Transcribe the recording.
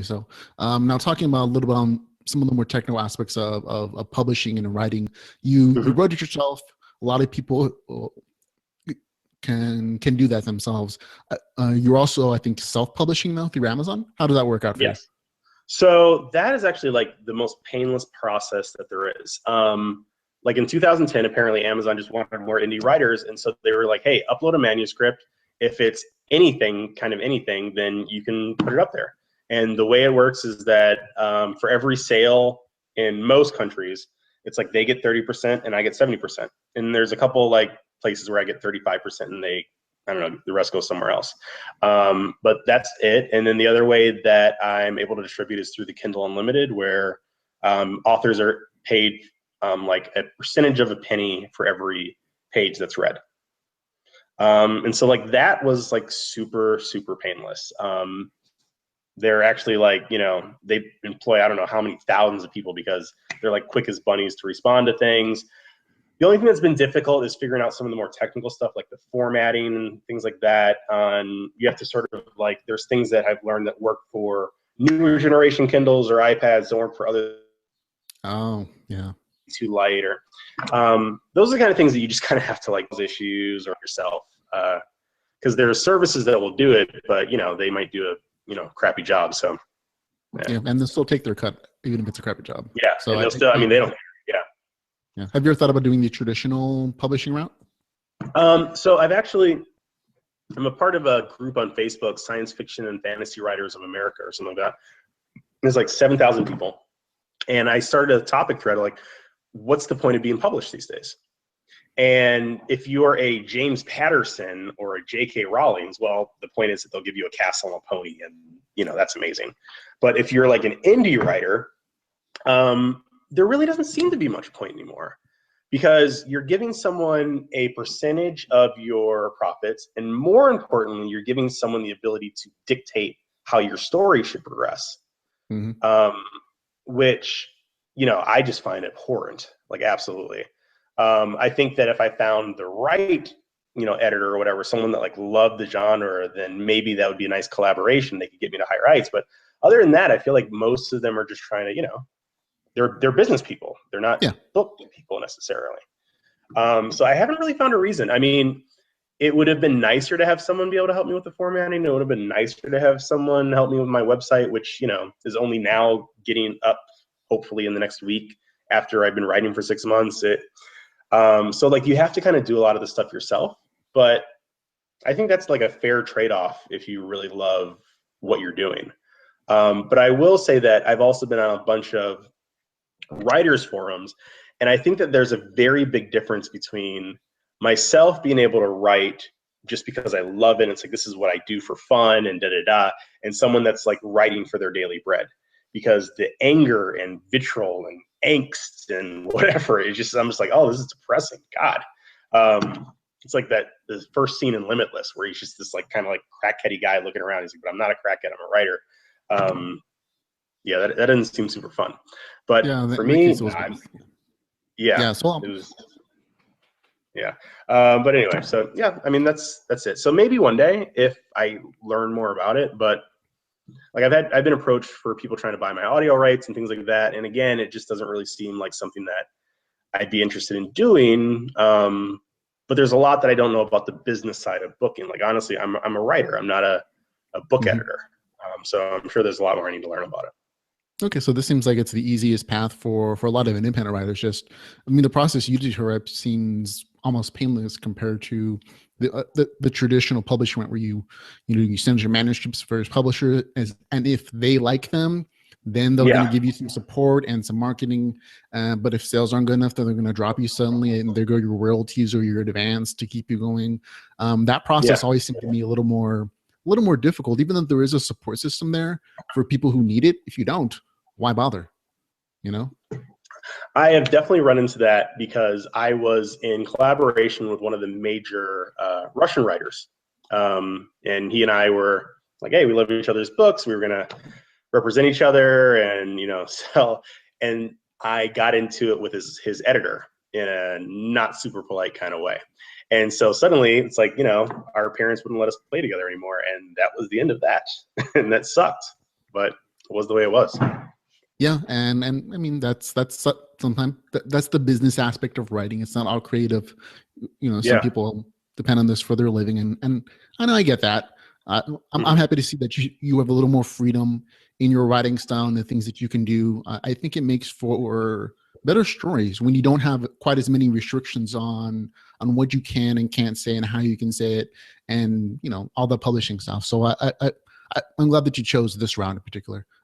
So now talking about a little bit on some of the more technical aspects of publishing and writing, you wrote it yourself. A lot of people can do that themselves. You're also, I think, self-publishing now through Amazon. How does that work out for you? Yes. So that is actually like the most painless process that there is. Like in 2010, apparently Amazon just wanted more indie writers. And so they were like, hey, upload a manuscript. If it's anything, kind of anything, then you can put it up there. And the way it works is that for every sale in most countries, it's like they get 30% and I get 70%. And there's a couple like places where I get 35% and I don't know, the rest goes somewhere else. But that's it. And then the other way that I'm able to distribute is through the Kindle Unlimited, where authors are paid like a percentage of a penny for every page that's read. And so like that was like super, super painless. They're actually like, you know, they employ, I don't know how many thousands of people because they're like quick as bunnies to respond to things. The only thing that's been difficult is figuring out some of the more technical stuff like the formatting and things like that. You have to sort of like, there's things that I've learned that work for newer generation Kindles or iPads, don't work for other. Oh, yeah. Too light or those are the kind of things that you just kind of have to like those issues or yourself because there are services that will do it, but you know, they might do a crappy job. So yeah, and they'll still take their cut even if it's a crappy job. Yeah, so and they'll still, I mean, they don't. Yeah. Have you ever thought about doing the traditional publishing route? So I'm a part of a group on Facebook, Science Fiction and Fantasy Writers of America or something like that. There's like 7,000 people. And I started a topic thread like, what's the point of being published these days? And if you're a James Patterson or a J.K. Rowling, well, the point is that they'll give you a castle and a pony and, you know, that's amazing. But if you're like an indie writer, there really doesn't seem to be much point anymore because you're giving someone a percentage of your profits. And more importantly, you're giving someone the ability to dictate how your story should progress, which, you know, I just find abhorrent, like absolutely. I think that if I found the right, you know, editor or whatever, someone that like loved the genre, then maybe that would be a nice collaboration. They could get me to higher heights. But other than that, I feel like most of them are just trying to, you know, they're business people. They're not book people necessarily. So I haven't really found a reason. I mean, it would have been nicer to have someone be able to help me with the formatting. It would have been nicer to have someone help me with my website, which, you know, is only now getting up, hopefully in the next week after I've been writing for 6 months. So like you have to kind of do a lot of the stuff yourself, but I think that's like a fair trade-off if you really love what you're doing. But I will say that I've also been on a bunch of writers forums, and I think that there's a very big difference between myself being able to write just because I love it. It's like, this is what I do for fun and and someone that's like writing for their daily bread, because the anger and vitriol and angst and whatever is just, I'm just like, oh, this is depressing. God. It's like the first scene in Limitless where he's just this like kind of like crackheady guy looking around. He's like, but I'm not a crackhead, I'm a writer. Yeah, that doesn't seem super fun. But for me, it was, but anyway, so yeah, I mean, that's it. So maybe one day if I learn more about it, but like I've been approached for people trying to buy my audio rights and things like that. And again, it just doesn't really seem like something that I'd be interested in doing. But there's a lot that I don't know about the business side of booking. Like, honestly, I'm a writer. I'm not a book editor. So I'm sure there's a lot more I need to learn about it. Okay, so this seems like it's the easiest path for a lot of independent writers. Just, I mean, the process you described seems almost painless compared to the traditional publishing route, where you send your manuscripts for your publisher, and if they like them, then they're going to give you some support and some marketing. But if sales aren't good enough, then they're going to drop you suddenly, and they go your royalties or your advance to keep you going. That process always seemed to me a little more difficult, even though there is a support system there for people who need it. If you don't, why bother? You know? I have definitely run into that because I was in collaboration with one of the major Russian writers. And he and I were like, hey, we love each other's books. We were going to represent each other and, you know, sell. And I got into it with his editor in a not super polite kind of way. And so suddenly it's like, you know, our parents wouldn't let us play together anymore. And that was the end of that. And that sucked. But was the way it was. Yeah, and I mean sometimes that's the business aspect of writing. It's not all creative. Some people depend on this for their living, and I know I get that. I'm happy to see that you have a little more freedom in your writing style and the things that you can do. I think it makes for better stories when you don't have quite as many restrictions on what you can and can't say and how you can say it, and all the publishing stuff. So I'm glad that you chose this round in particular.